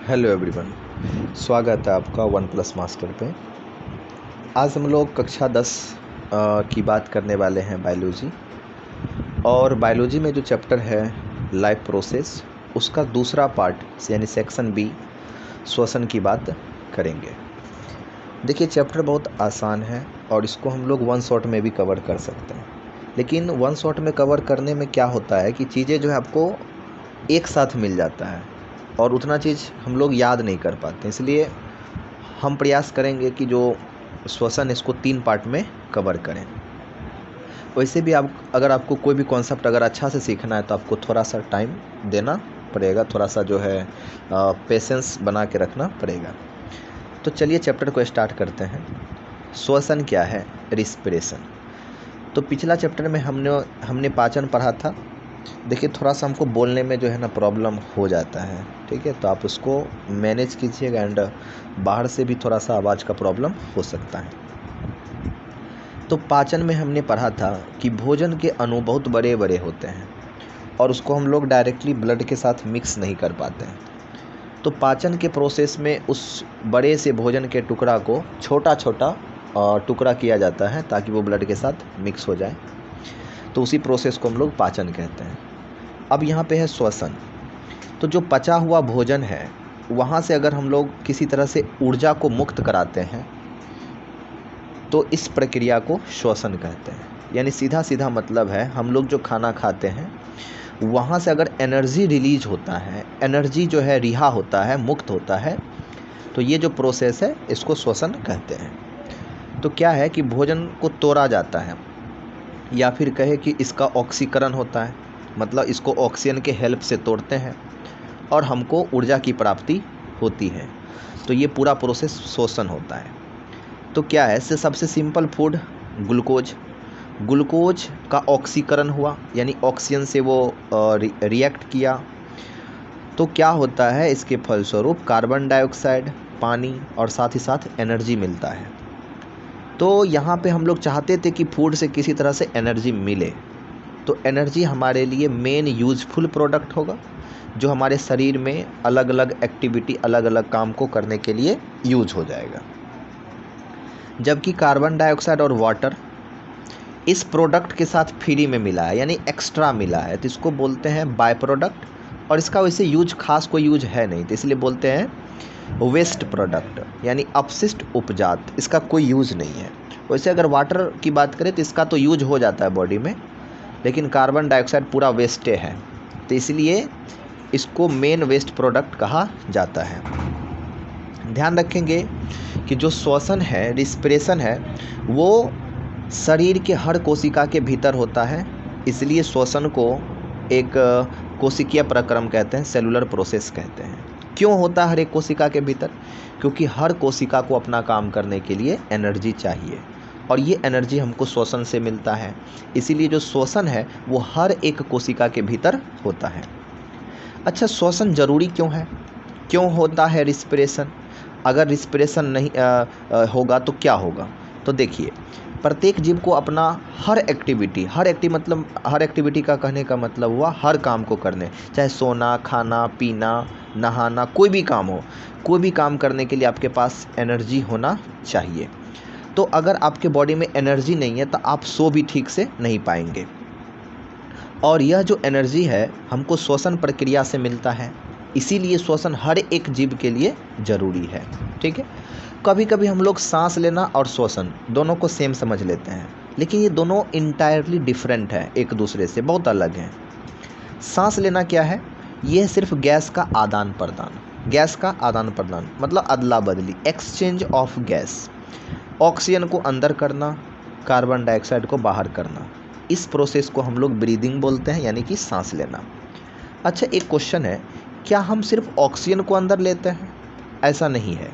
Hello everyone, स्वागत है आपका वन प्लस मास्टर पे। आज हम लोग कक्षा 10 की बात करने वाले हैं बायोलॉजी। और बायोलॉजी में जो चैप्टर है लाइफ प्रोसेस, उसका दूसरा पार्ट यानी सेक्शन बी श्वसन की बात करेंगे। देखिए, चैप्टर बहुत आसान है और इसको हम लोग वन शॉट में भी कवर कर सकते हैं। लेकिन वन शॉट में कवर करने में क्या होता है कि चीज़ें जो है आपको एक साथ मिल जाता है और उतना चीज़ हम लोग याद नहीं कर पाते। इसलिए हम प्रयास करेंगे कि जो श्वसन इसको 3 पार्ट में कवर करें। वैसे भी अगर आपको कोई भी कॉन्सेप्ट अगर अच्छा से सीखना है तो आपको थोड़ा सा टाइम देना पड़ेगा, थोड़ा सा जो है पेशेंस बना के रखना पड़ेगा। तो चलिए चैप्टर को स्टार्ट करते हैं। श्वसन क्या है? रिस्पिरेशन। तो पिछला चैप्टर में हमने पाचन पढ़ा था। देखिए, थोड़ा सा हमको बोलने में जो है ना प्रॉब्लम हो जाता है, ठीक है, तो आप उसको मैनेज कीजिएगा। एंड बाहर से भी थोड़ा सा आवाज़ का प्रॉब्लम हो सकता है। तो पाचन में हमने पढ़ा था कि भोजन के अणु बहुत बड़े बड़े होते हैं और उसको हम लोग डायरेक्टली ब्लड के साथ मिक्स नहीं कर पाते हैं। तो पाचन के प्रोसेस में उस बड़े से भोजन के टुकड़ा को छोटा छोटा टुकड़ा किया जाता है ताकि वो ब्लड के साथ मिक्स हो जाए। तो उसी प्रोसेस को हम लोग पाचन कहते हैं। अब यहाँ पे है श्वसन। तो जो पचा हुआ भोजन है वहाँ से अगर हम लोग किसी तरह से ऊर्जा को मुक्त कराते हैं तो इस प्रक्रिया को श्वसन कहते हैं। यानी सीधा सीधा मतलब है, हम लोग जो खाना खाते हैं वहाँ से अगर एनर्जी रिलीज होता है, एनर्जी जो है रिहा होता है, मुक्त होता है, तो ये जो प्रोसेस है इसको श्वसन कहते हैं। तो क्या है कि भोजन को तोड़ा जाता है, या फिर कहे कि इसका ऑक्सीकरण होता है, मतलब इसको ऑक्सीजन के हेल्प से तोड़ते हैं और हमको ऊर्जा की प्राप्ति होती है। तो ये पूरा प्रोसेस श्वसन होता है। तो क्या है, इससे सबसे सिंपल फूड ग्लूकोज का ऑक्सीकरण हुआ, यानी ऑक्सीजन से वो रिएक्ट किया। तो क्या होता है, इसके फलस्वरूप कार्बन डाइऑक्साइड, पानी और साथ ही साथ एनर्जी मिलता है। तो यहाँ पे हम लोग चाहते थे कि फूड से किसी तरह से एनर्जी मिले। तो एनर्जी हमारे लिए मेन यूजफुल प्रोडक्ट होगा जो हमारे शरीर में अलग अलग एक्टिविटी, अलग अलग काम को करने के लिए यूज हो जाएगा। जबकि कार्बन डाइऑक्साइड और वाटर इस प्रोडक्ट के साथ फ्री में मिला है, यानी एक्स्ट्रा मिला है, तो इसको बोलते हैं बाय प्रोडक्ट। और इसका वैसे यूज खास कोई यूज है नहीं, तो इसलिए बोलते हैं वेस्ट प्रोडक्ट, यानी अपशिष्ट उपजात। इसका कोई यूज नहीं है। वैसे अगर वाटर की बात करें तो इसका तो यूज हो जाता है बॉडी में, लेकिन कार्बन डाइऑक्साइड पूरा वेस्टे है, तो इसलिए इसको मेन वेस्ट प्रोडक्ट कहा जाता है। ध्यान रखेंगे कि जो श्वसन है, रिस्पिरेशन है, वो शरीर के हर कोशिका के भीतर होता है। इसलिए श्वसन को एक कोशिकीय प्रक्रम कहते हैं, सेलुलर प्रोसेस कहते हैं। क्यों होता है हर एक कोशिका के भीतर? क्योंकि हर कोशिका को अपना काम करने के लिए एनर्जी चाहिए और ये एनर्जी हमको श्वसन से मिलता है। इसीलिए जो श्वसन है वो हर एक कोशिका के भीतर होता है। अच्छा, श्वसन जरूरी क्यों है? क्यों होता है रिस्पिरेशन? अगर रिस्पिरेशन नहीं होगा तो क्या होगा? तो देखिए, प्रत्येक जीव को अपना हर एक्टिविटी का कहने का मतलब हुआ हर काम को करने, चाहे सोना, खाना, पीना, नहाना, कोई भी काम हो, कोई भी काम करने के लिए आपके पास एनर्जी होना चाहिए। तो अगर आपके बॉडी में एनर्जी नहीं है तो आप सो भी ठीक से नहीं पाएंगे। और यह जो एनर्जी है हमको श्वसन प्रक्रिया से मिलता है। इसीलिए श्वसन हर एक जीव के लिए ज़रूरी है, ठीक है। कभी कभी हम लोग सांस लेना और श्वसन दोनों को सेम समझ लेते हैं, लेकिन ये दोनों इंटायरली डिफरेंट है, एक दूसरे से बहुत अलग हैं। सांस लेना क्या है? यह सिर्फ गैस का आदान प्रदान, मतलब अदला बदली, एक्सचेंज ऑफ गैस। ऑक्सीजन को अंदर करना, कार्बन डाइऑक्साइड को बाहर करना, इस प्रोसेस को हम लोग ब्रीदिंग बोलते हैं, यानी कि सांस लेना। अच्छा, एक क्वेश्चन है, क्या हम सिर्फ ऑक्सीजन को अंदर लेते हैं? ऐसा नहीं है,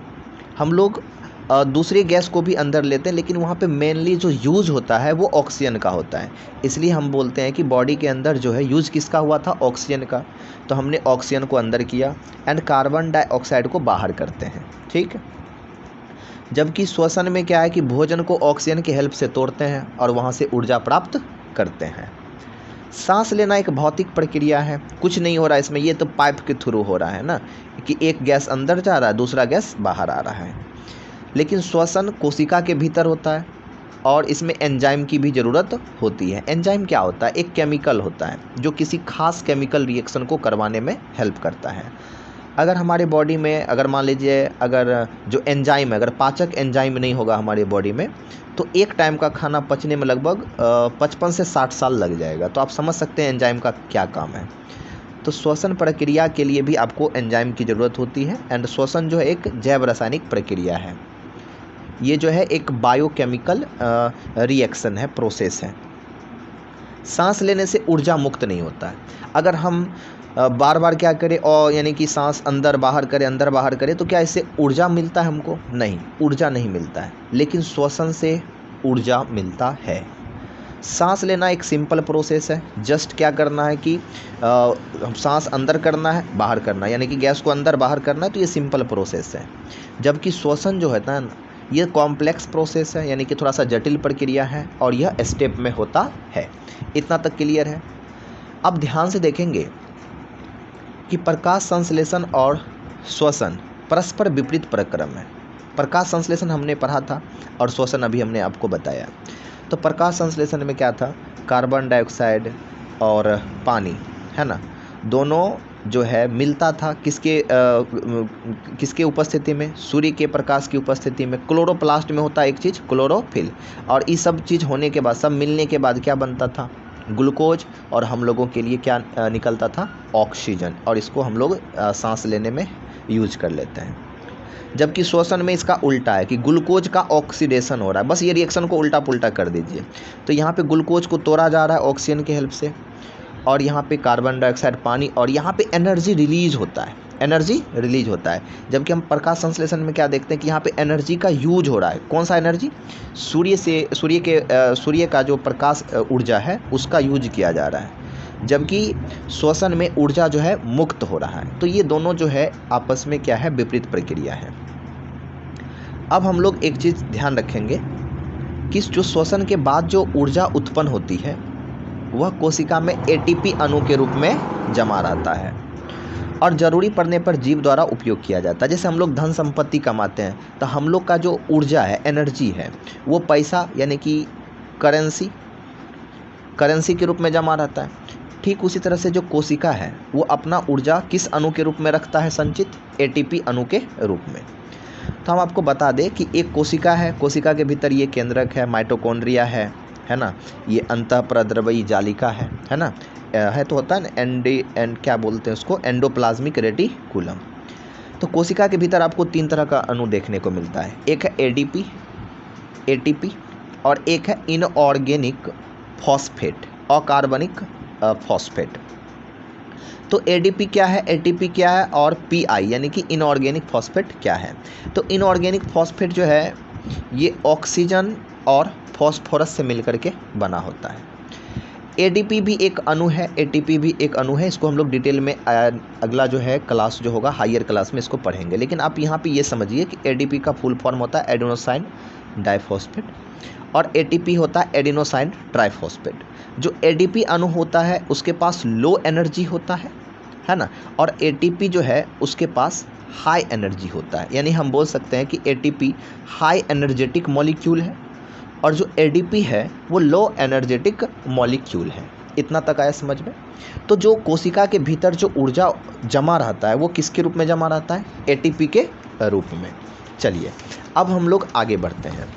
हम लोग दूसरी गैस को भी अंदर लेते हैं, लेकिन वहाँ पे मेनली जो यूज होता है वो ऑक्सीजन का होता है। इसलिए हम बोलते हैं कि बॉडी के अंदर जो है यूज किसका हुआ था? ऑक्सीजन का। तो हमने ऑक्सीजन को अंदर किया एंड कार्बन डाइऑक्साइड को बाहर करते हैं, ठीक है। जबकि श्वसन में क्या है कि भोजन को ऑक्सीजन की हेल्प से तोड़ते हैं और वहाँ से ऊर्जा प्राप्त करते हैं। सांस लेना एक भौतिक प्रक्रिया है, कुछ नहीं हो रहा इसमें, ये तो पाइप के थ्रू हो रहा है ना, कि एक गैस अंदर जा रहा है, दूसरा गैस बाहर आ रहा है। लेकिन श्वसन कोशिका के भीतर होता है और इसमें एंजाइम की भी ज़रूरत होती है। एंजाइम क्या होता है? एक केमिकल होता है जो किसी खास केमिकल रिएक्शन को करवाने में हेल्प करता है। अगर हमारे बॉडी में, अगर मान लीजिए, अगर जो एंजाइम है, अगर पाचक एंजाइम नहीं होगा हमारे बॉडी में, तो एक टाइम का खाना पचने में लगभग 55 से 60 साल लग जाएगा। तो आप समझ सकते हैं एंजाइम का क्या काम है। तो श्वसन प्रक्रिया के लिए भी आपको एंजाइम की ज़रूरत होती है। एंड श्वसन जो है एक जैव रासायनिक प्रक्रिया है, ये जो है एक बायोकेमिकल रिएक्शन है, प्रोसेस है। सांस लेने से ऊर्जा मुक्त नहीं होता है। अगर हम बार बार क्या करें, और यानी कि सांस अंदर बाहर करें, तो क्या इससे ऊर्जा मिलता है हमको? नहीं, ऊर्जा नहीं मिलता है। लेकिन श्वसन से ऊर्जा मिलता है। सांस लेना एक सिंपल प्रोसेस है। जस्ट क्या करना है कि सांस अंदर करना है, बाहर करना है, यानी कि गैस को अंदर बाहर करना है। तो ये सिंपल प्रोसेस है। जबकि श्वसन जो है ना, ये कॉम्प्लेक्स प्रोसेस है, यानी कि थोड़ा सा जटिल प्रक्रिया है और यह स्टेप में होता है। इतना तक क्लियर है। अब ध्यान से देखेंगे कि प्रकाश संश्लेषण और श्वसन परस्पर विपरीत प्रक्रम है। प्रकाश संश्लेषण हमने पढ़ा था और श्वसन अभी हमने आपको बताया। तो प्रकाश संश्लेषण में क्या था? कार्बन डाइऑक्साइड और पानी, है ना, दोनों जो है मिलता था किसके उपस्थिति में? सूर्य के प्रकाश की उपस्थिति में। क्लोरोप्लास्ट में होता है एक चीज़, क्लोरोफिल। और ये सब चीज़ होने के बाद, सब मिलने के बाद क्या बनता था? ग्लूकोज। और हम लोगों के लिए क्या निकलता था? ऑक्सीजन। और इसको हम लोग सांस लेने में यूज कर लेते हैं। जबकि श्वसन में इसका उल्टा है कि ग्लूकोज का ऑक्सीडेशन हो रहा है। बस ये रिएक्शन को उल्टा पुल्टा कर दीजिए। तो यहाँ पे ग्लूकोज को तोड़ा जा रहा है ऑक्सीजन के हेल्प से, और यहाँ पे कार्बन डाइऑक्साइड, पानी, और यहाँ पे एनर्जी रिलीज होता है। जबकि हम प्रकाश संश्लेषण में क्या देखते हैं कि यहाँ पे एनर्जी का यूज हो रहा है। कौन सा एनर्जी? सूर्य का जो प्रकाश ऊर्जा है उसका यूज किया जा रहा है। जबकि श्वसन में ऊर्जा जो है मुक्त हो रहा है। तो ये दोनों जो है आपस में क्या है? विपरीत प्रक्रिया है। अब हम लोग एक चीज़ ध्यान रखेंगे कि जो श्वसन के बाद जो ऊर्जा उत्पन्न होती है वह कोशिका में एटीपी अणु के रूप में जमा रहता है और ज़रूरी पड़ने पर जीव द्वारा उपयोग किया जाता है। जैसे हम लोग धन संपत्ति कमाते हैं तो हम लोग का जो ऊर्जा है, एनर्जी है, वो पैसा यानी कि करेंसी के रूप में जमा रहता है। ठीक उसी तरह से जो कोशिका है वो अपना ऊर्जा किस अणु के रूप में रखता है? संचित एटीपी अणु के रूप में। तो हम आपको बता दें कि एक कोशिका है, कोशिका के भीतर ये केंद्रक है, माइटोकॉन्ड्रिया है ना, ये अंतःप्रद्रवयी जालिका है ना, है तो होता है ना, क्या बोलते हैं उसको? Endoplasmic reticulum. तो कोशिका के भीतर आपको 3 तरह का अणु देखने को मिलता है। एक है एडीपी, एटीपी, और एक है इनऑर्गेनिक फॉस्फेट, अकार्बनिक फॉस्फेट। तो एडीपी क्या है, एटीपी क्या है, और पीआई यानी कि इनऑर्गेनिक फॉस्फेट क्या है? तो इनऑर्गेनिक फॉस्फेट जो है ये ऑक्सीजन और फॉस्फोरस से मिलकर के बना होता है। एडीपी भी एक अणु है, एटीपी भी एक अणु है। इसको हम लोग डिटेल में अगला जो है क्लास जो होगा, हायर क्लास में इसको पढ़ेंगे। लेकिन आप यहाँ पे ये समझिए कि एडीपी का फुल फॉर्म होता है एडेनोसाइन डाइफॉस्फेट और एटीपी होता है एडिनोसाइन ट्राइफॉस्फेट। जो एडीपी अणु होता है उसके पास लो एनर्जी होता है ना, और एटीपी जो है उसके पास हाई एनर्जी होता है। यानी हम बोल सकते हैं कि एटीपी हाई एनर्जेटिक मॉलिक्यूल है और जो एडीपी है वो लो एनर्जेटिक मॉलिक्यूल है। इतना तक आया समझ में? तो जो कोशिका के भीतर जो ऊर्जा जमा रहता है वो किसके रूप में जमा रहता है? एटीपी के रूप में। चलिए अब हम लोग आगे बढ़ते हैं।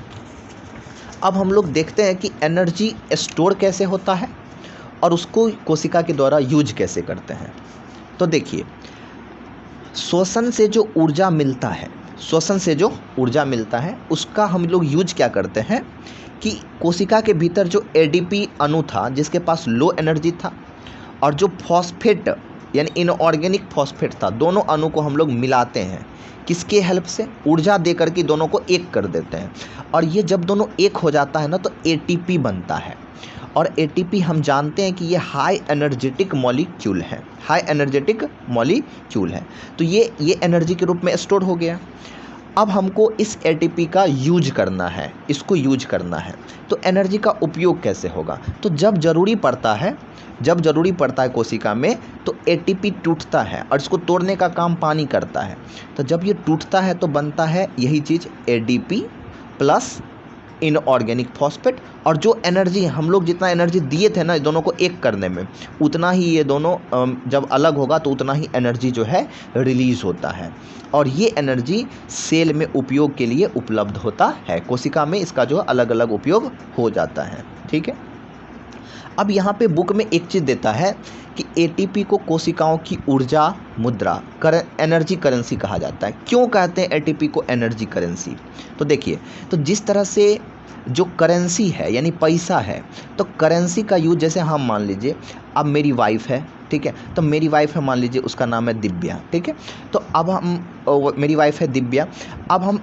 अब हम लोग देखते हैं कि एनर्जी स्टोर कैसे होता है और उसको कोशिका के द्वारा यूज कैसे करते हैं। तो देखिए, श्वसन से जो ऊर्जा मिलता है उसका हम लोग यूज क्या करते हैं कि कोशिका के भीतर जो एडीपी अणु था जिसके पास लो एनर्जी था और जो फॉस्फेट यानी इनऑर्गेनिक फॉस्फेट था, दोनों अणु को हम लोग मिलाते हैं। किसके हेल्प से? ऊर्जा देकर के दोनों को एक कर देते हैं। और ये जब दोनों एक हो जाता है ना तो एटीपी बनता है। और एटीपी हम जानते हैं कि ये हाई एनर्जेटिक मॉलिक्यूल है। तो ये एनर्जी के रूप में स्टोर हो गया। अब हमको इस एटीपी का यूज करना है, इसको यूज करना है। तो एनर्जी का उपयोग कैसे होगा? तो जब ज़रूरी पड़ता है कोशिका में, तो एटीपी टूटता है और इसको तोड़ने का काम पानी करता है। तो जब ये टूटता है तो बनता है यही चीज़ एडीपी प्लस इनऑर्गेनिक फॉस्फेट। और जो एनर्जी हम लोग जितना एनर्जी दिए थे ना दोनों को एक करने में, उतना ही ये दोनों जब अलग होगा तो उतना ही एनर्जी जो है रिलीज़ होता है। और ये एनर्जी सेल में उपयोग के लिए उपलब्ध होता है। कोशिका में इसका जो अलग अलग उपयोग हो जाता है। ठीक है। अब यहाँ पे बुक में एक चीज़ देता है कि एटीपी को कोशिकाओं की ऊर्जा मुद्रा एनर्जी करेंसी कहा जाता है। क्यों कहते हैं एटीपी को एनर्जी करेंसी? तो देखिए, तो जिस तरह से जो करेंसी है यानी पैसा है, तो करेंसी का यूज जैसे हम मान लीजिए अब मेरी वाइफ है, ठीक है, तो मेरी वाइफ है, मान लीजिए उसका नाम है दिव्या, ठीक है। तो अब हम मेरी वाइफ है दिव्या, अब हम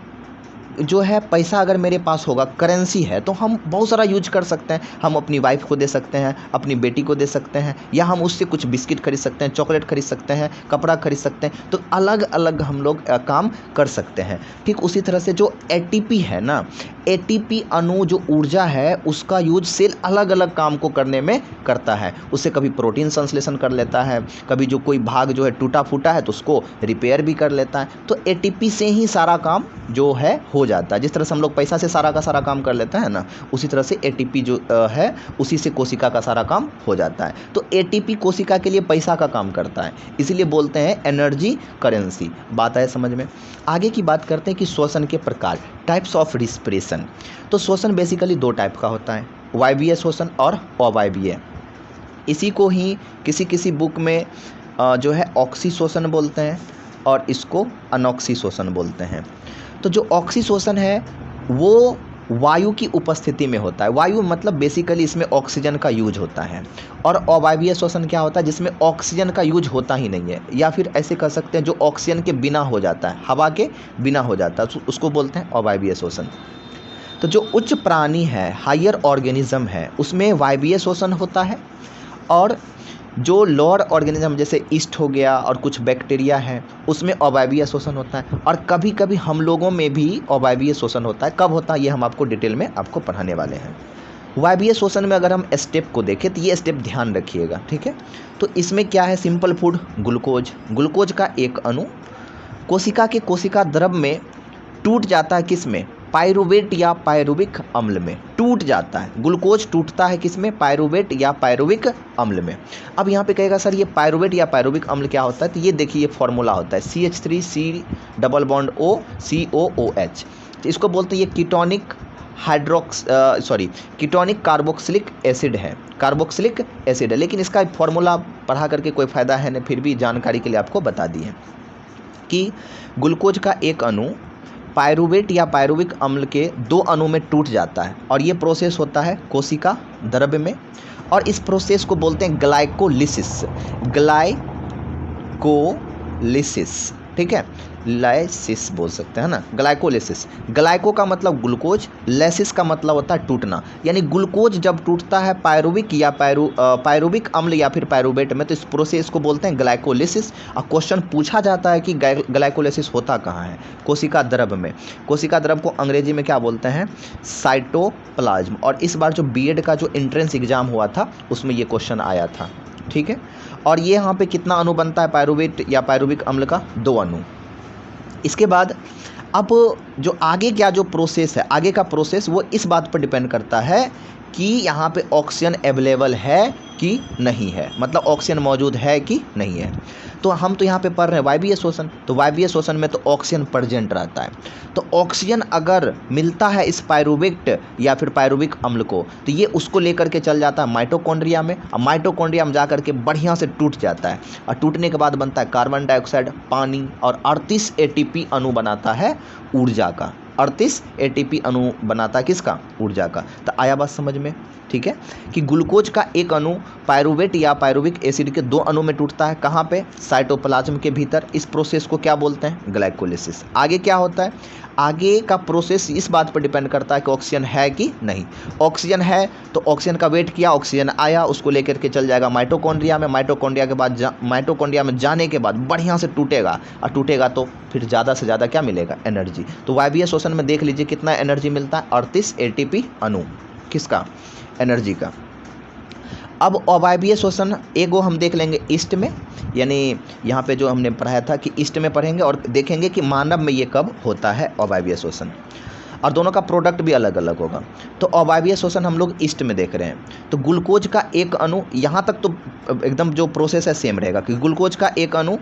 जो है पैसा अगर मेरे पास होगा, करेंसी है, तो हम बहुत सारा यूज कर सकते हैं। हम अपनी वाइफ को दे सकते हैं, अपनी बेटी को दे सकते हैं, या हम उससे कुछ बिस्किट खरीद सकते हैं, चॉकलेट खरीद सकते हैं, कपड़ा खरीद सकते हैं। तो अलग अलग हम लोग काम कर सकते हैं। ठीक उसी तरह से जो एटीपी है ना, एटीपी अणु जो ऊर्जा है उसका यूज सेल अलग अलग काम को करने में करता है। उससे कभी प्रोटीन संश्लेषण कर लेता है, कभी जो कोई भाग जो है टूटा फूटा है तो उसको रिपेयर भी कर लेता है। तो एटीपी से ही सारा काम जो है हो जाता है। जिस तरह से हम लोग पैसा से सारा का सारा काम कर लेते हैं ना, उसी तरह से एटीपी जो है उसी से कोशिका का सारा काम हो जाता है। तो एटीपी कोशिका के लिए पैसा का काम करता है, इसीलिए बोलते हैं एनर्जी करेंसी। बात आए समझ में? आगे की बात करते हैं कि श्वसन के प्रकार, टाइप्स ऑफ रिस्पिरेशन। तो श्वसन बेसिकली दो टाइप का होता है, वायवीय श्वसन और अवायवीय। इसी को ही किसी किसी बुक में जो है ऑक्सी श्वसन बोलते हैं और इसको अनॉक्सी श्वसन बोलते हैं। तो जो ऑक्सी श्वसन है वो वायु की उपस्थिति में होता है। वायु मतलब बेसिकली इसमें ऑक्सीजन का यूज होता है। और अवायवीय श्वसन क्या होता है? जिसमें ऑक्सीजन का यूज होता ही नहीं है, या फिर ऐसे कह सकते हैं जो ऑक्सीजन के बिना हो जाता है, हवा के बिना हो जाता है, उसको बोलते हैं अवायवीय श्वसन। तो जो उच्च प्राणी है, हायर ऑर्गेनिज्म है, उसमें वायवीय श्वसन होता है। और जो लोअर ऑर्गेनिज्म जैसे ईस्ट हो गया और कुछ बैक्टीरिया है, उसमें अवायवीय श्वसन होता है। और कभी कभी हम लोगों में भी अवायवीय श्वसन होता है। कब होता है ये हम आपको डिटेल में आपको पढ़ाने वाले हैं। वायवीय श्वसन में अगर हम स्टेप को देखें तो ये स्टेप ध्यान रखिएगा, ठीक है। तो इसमें क्या है? सिंपल फूड ग्लूकोज, ग्लूकोज का एक अणु कोशिका के कोशिका द्रव में टूट जाता है। किस में? पायरुवेट या पायरुविक अम्ल में टूट जाता है। ग्लूकोज टूटता है किस में? पायरुवेट या पायरुविक अम्ल में। अब यहाँ पे कहेगा सर ये पायरुवेट या पायरुविक अम्ल क्या होता है? तो ये देखिए, ये फॉर्मूला होता है CH3C double bond O COOH। तो इसको बोलते हैं ये कीटोनिक कीटोनिक कार्बोक्सिलिक एसिड है, कार्बोक्सिलिक एसिड है। लेकिन इसका फॉर्मूला पढ़ा करके कोई फ़ायदा है नहीं, फिर भी जानकारी के लिए आपको बता दिए कि ग्लूकोज का एक अणु पायरुवेट या पायरुविक अम्ल के दो अणु में टूट जाता है। और ये प्रोसेस होता है कोशिका द्रव्य में, और इस प्रोसेस को बोलते हैं ग्लाइकोलिसिस। ग्लाइकोलिसिस, ठीक है, लाइसिस बोल सकते हैं ना, ग्लाइकोलिसिस। ग्लाइको का मतलब ग्लूकोज, लेसिस का मतलब होता है टूटना। यानी ग्लूकोज जब टूटता है पायरुविक या पायरुविक अम्ल या फिर पायरुवेट में, तो इस प्रोसेस को बोलते हैं ग्लाइकोलिसिस। और क्वेश्चन पूछा जाता है कि ग्लाइकोलिसिस होता कहाँ है? कोशिका द्रव में। कोशिका द्रव को अंग्रेजी में क्या बोलते हैं? साइटोप्लाज्म। और इस बार जो बीएड का जो एंट्रेंस एग्जाम हुआ था उसमें ये क्वेश्चन आया था, ठीक है। और ये यहाँ पे कितना अणु बनता है पायरुवेट या पायरुविक अम्ल का? 2 अणु। इसके बाद अब जो आगे क्या जो प्रोसेस है, आगे का प्रोसेस वो इस बात पर डिपेंड करता है कि यहाँ पे ऑक्सीजन अवेलेबल है कि नहीं है, मतलब ऑक्सीजन मौजूद है कि नहीं है। तो हम तो यहाँ पे पढ़ रहे हैं वायवीय श्वसन, तो वायवीय श्वसन में तो ऑक्सीजन प्रेजेंट रहता है। तो ऑक्सीजन अगर मिलता है इस पायरुवेट या फिर पायरुविक अम्ल को, तो ये उसको लेकर के चल जाता है माइटोकॉन्ड्रिया में, और माइटोकॉन्ड्रिया में जाकर के बढ़िया से टूट जाता है। और टूटने के बाद बनता है कार्बन डाइऑक्साइड, पानी, और 38 ATP अणु बनाता है ऊर्जा का। 38 ATP अणु बनाता है किसका? ऊर्जा का। तो आया बात समझ में? ठीक है, कि ग्लूकोज का एक अणु पायरुवेट या पायरुविक एसिड के 2 अणु में टूटता है। कहाँ पे? साइटोप्लाज्म के भीतर। इस प्रोसेस को क्या बोलते हैं? ग्लाइकोलिसिस। आगे क्या होता है? आगे का प्रोसेस इस बात पर डिपेंड करता है कि ऑक्सीजन है कि नहीं। ऑक्सीजन है तो ऑक्सीजन का वेट किया, ऑक्सीजन आया, उसको लेकर के चल जाएगा माइटोकॉन्ड्रिया में। माइटोकॉन्ड्रिया के बाद माइटोकॉन्ड्रिया में जाने के बाद बढ़िया से टूटेगा, और टूटेगा तो फिर ज़्यादा से ज़्यादा क्या मिलेगा, एनर्जी। तो वायवीय श्वसन में देख लीजिए कितना एनर्जी मिलता है, 38 ATP अणु किसका, एनर्जी का। अब अवायवीय श्वसन एगो हम देख लेंगे ईस्ट में, यानी यहाँ पे जो हमने पढ़ाया था कि ईस्ट में पढ़ेंगे और देखेंगे कि मानव में ये कब होता है अवायवीय श्वसन, और दोनों का प्रोडक्ट भी अलग अलग होगा। तो अवायवीय श्वसन हम लोग ईस्ट में देख रहे हैं। तो ग्लूकोज का एक अणु, यहाँ तक तो एकदम जो प्रोसेस है सेम रहेगा कि ग्लूकोज का एक अणु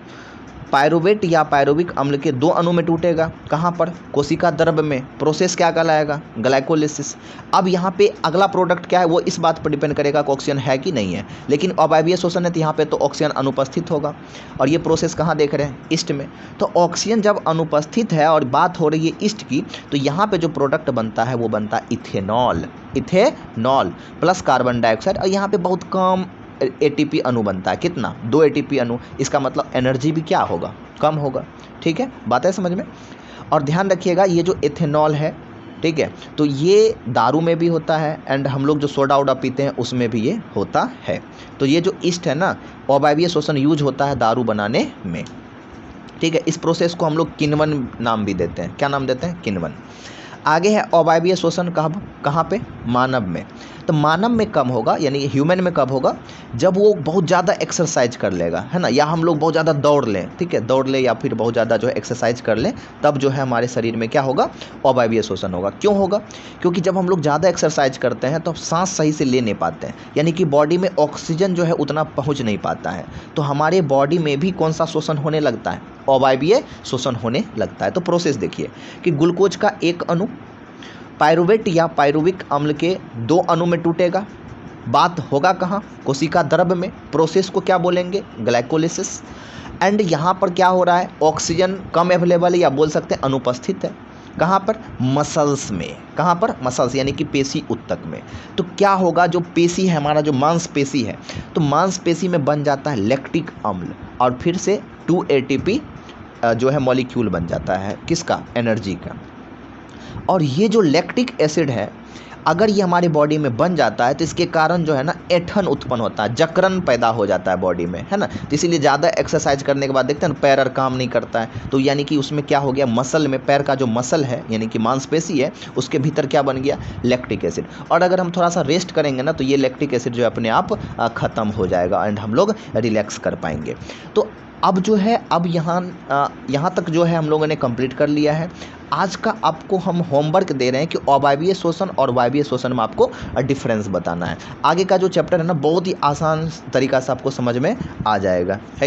पायरुवेट या पायरुविक अम्ल के 2 अणु में टूटेगा। कहाँ पर, कोशिका द्रव्य में। प्रोसेस क्या कहलाएगा, ग्लाइकोलिसिस। अब यहाँ पे अगला प्रोडक्ट क्या है वो इस बात पर डिपेंड करेगा कि ऑक्सीजन है कि नहीं है, लेकिन अवायवीय श्वसन है तो यहाँ पे तो ऑक्सीजन अनुपस्थित होगा, और ये प्रोसेस कहाँ देख रहे हैं, ईस्ट में। तो ऑक्सीजन जब अनुपस्थित है और बात हो रही है ईस्ट की, तो यहाँ पे जो प्रोडक्ट बनता है वो बनता है ethanol, ethanol plus carbon dioxide, और यहाँ पे बहुत कम ATP अणु बनता है। कितना, 2 ATP अणु। इसका मतलब एनर्जी भी क्या होगा, कम होगा। ठीक है, बात है समझ में। और ध्यान रखिएगा ये जो इथेनॉल है, ठीक है, तो ये दारू में भी होता है, एंड हम लोग जो सोडा वोडा पीते हैं उसमें भी ये होता है। तो ये जो ईस्ट है ना, अवायवीय श्वसन यूज होता है दारू बनाने में। ठीक है, इस प्रोसेस को हम लोग किण्वन नाम भी देते हैं। क्या नाम देते हैं, किण्वन। आगे है अवायवीय श्वसन कहाँ पे, मानव में। तो मानव में कम होगा, यानी ह्यूमन में कब होगा, जब वो बहुत ज़्यादा एक्सरसाइज कर लेगा, है ना, या हम लोग बहुत ज़्यादा दौड़ लें, ठीक है, दौड़ ले या फिर बहुत ज़्यादा जो है एक्सरसाइज कर लें, तब जो है हमारे शरीर में क्या होगा, अवायवीय श्वसन होगा। क्यों होगा, क्योंकि जब हम लोग ज़्यादा एक्सरसाइज करते हैं तो सांस सही से ले नहीं पाते हैं, यानी कि बॉडी में ऑक्सीजन जो है उतना पहुँच नहीं पाता है, तो हमारे बॉडी में भी कौन सा श्वसन होने लगता है, अवायवीय श्वसन होने लगता है। तो प्रोसेस देखिए कि ग्लूकोज का एक अणु पायरुवेट या पायरुविक अम्ल के 2 अणु में टूटेगा। बात होगा कहाँ, कोशिका द्रव्य में। प्रोसेस को क्या बोलेंगे, ग्लाइकोलिसिस। एंड यहाँ पर क्या हो रहा है, ऑक्सीजन कम अवेलेबल है या बोल सकते हैं अनुपस्थित है। कहाँ पर, मसल्स में। कहाँ पर, मसल्स यानी कि पेशी उत्तक में। तो क्या होगा, जो पेशी है हमारा, जो मांसपेशी है, तो मांसपेशी में बन जाता है लैक्टिक अम्ल, और फिर से 2 ATP जो है मॉलिक्यूल बन जाता है, किसका, एनर्जी का। और ये जो लैक्टिक एसिड है, अगर ये हमारी बॉडी में बन जाता है तो इसके कारण जो है ना ऐंठन उत्पन्न होता है, जकड़न पैदा हो जाता है बॉडी में, है ना। तो इसीलिए ज़्यादा एक्सरसाइज करने के बाद देखते हैं ना पैर और काम नहीं करता है, तो यानी कि उसमें क्या हो गया, मसल में, पैर का जो मसल है यानी कि मांसपेशी है उसके भीतर क्या बन गया, लैक्टिक एसिड। और अगर हम थोड़ा सा रेस्ट करेंगे ना तो ये लैक्टिक एसिड जो है अपने आप ख़त्म हो जाएगा एंड हम लोग रिलैक्स कर पाएंगे। तो अब जो है, अब यहाँ तक जो है हम लोगों ने कंप्लीट कर लिया है। आज का आपको हम होमवर्क दे रहे हैं कि अवायवीय श्वसन और वायवीय श्वसन में आपको डिफरेंस बताना है। आगे का जो चैप्टर है ना बहुत ही आसान तरीका से आपको समझ में आ जाएगा, है।